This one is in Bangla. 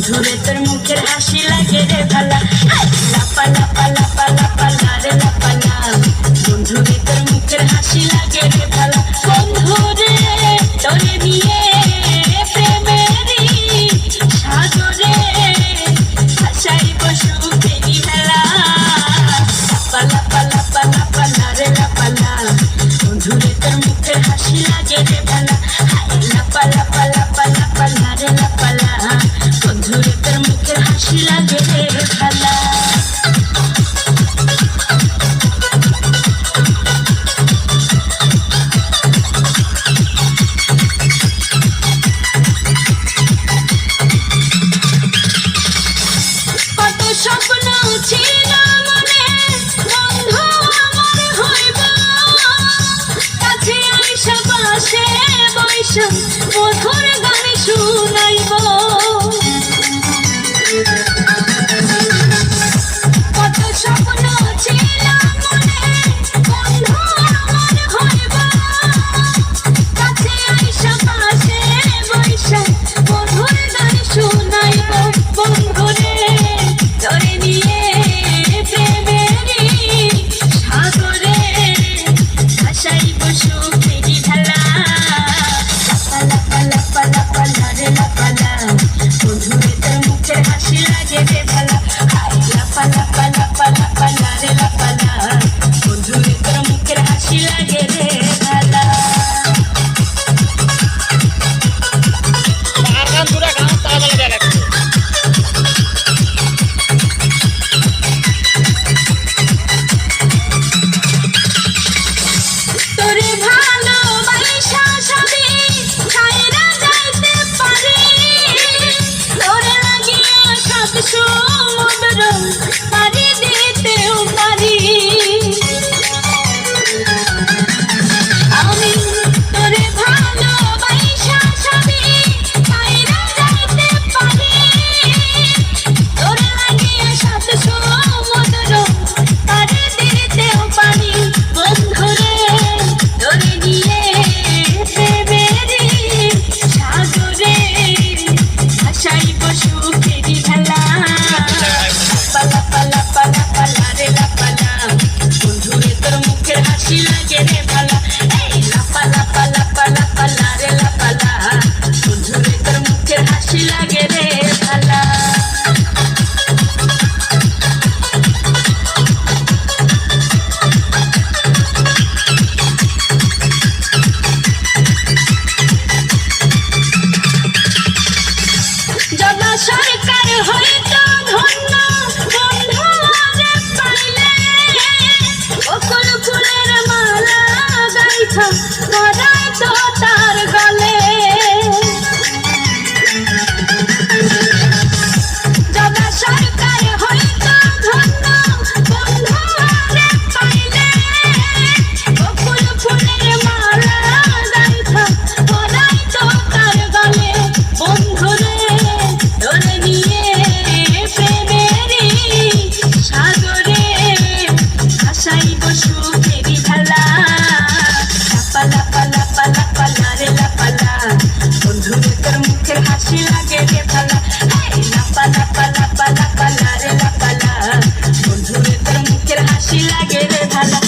বন্ধুরে তোর মুখের হাসি লাগে রে ভালা লাপা লাপা লাপা লাপা লারে লাপা লা বন্ধুরে তোর মুখের হাসি লাগে রে ভালা বন্ধুরে তোরে নিয়ে প্রেমেরই সাগরে হাসাইব সুখেরই মেলা লাপা লাপা লাপা লাপা লারে লাপা লা বন্ধুরে তোর মুখের হাসি লাগে রে ভালা লাপা লাপা লাপা লাপা লারে লাপা লা বন্ধুরে তোর মুখের হাসি লাগে রে ভালা কত স্বপ্ন ছিল মনে বন্ধু আমার হইব কাছে আইসা পাশে বৈশা মধুর গান শুনাইব কত স্বপ্ন ছিল মনে বন্ধু আমার হইব কাছে আইসা পাশে বৈশা মধুর গান শুনাইব বন্ধুরে তোরে নিয়ে প্রেমেরই সাগরে হাসাইব সুখেরই ঢালা লাপা লাপা লাপা লারে লাপা লা বন্ধুরে তোর মুখের হাসি লাগে রে ভালা লাপা লাপা লাপা লাপা লারে লাপা লা বন্ধুরে তোর মুখের হাসি লাগে রে ভালা তোরে ভালোবাসা সবই ছাইরা যাইতে পারি তোরে লাগিয়া সাত সমুদ্র পাড়ি দিতেও পারি আমি তোরে ভালোবাসা সবই ছাইরা যাইতে পারি তোরে লাগিয়া সাত সমুদ্র পাড়ি দিতেও পারি বন্ধুরে তোরে নিয়ে প্রেমেরই সাগরে হাসাইব সুখেরই ঢালা লাপা লাপা লাপা লাপা লারে লাপা লা বন্ধুরে তোর মুখের হাসি লাগে রে ভালা লাপা লাপা লাপা লাপা লারে লাপা লা বন্ধুরে তোর মুখের হাসি লাগে রে ভালা জগা সরকার হয়তো ধন্য বন্ধু রে পাইলে বকুল ফুলের মালা গাইছ গড়াই তো তার গলে জগা সরকার হয়তো ধন্য বন্ধু রে পাইলে বকুল ফুলের মালা গাইছ গড়াই তো তার গলে বন্ধুরে তোরে নিয়ে প্রেমেরই সাগরে হাসাইব সুখেরই ঢালা লাপা লাপা লাপা লাপা লারে লাপা লা বন্ধুরে তোর মুখের হাসি লাগে রে ভালা লাপা লাপা লাপা লাপা লারে লাপা লা বন্ধুরে তোর মুখের হাসি লাগে রে ভালা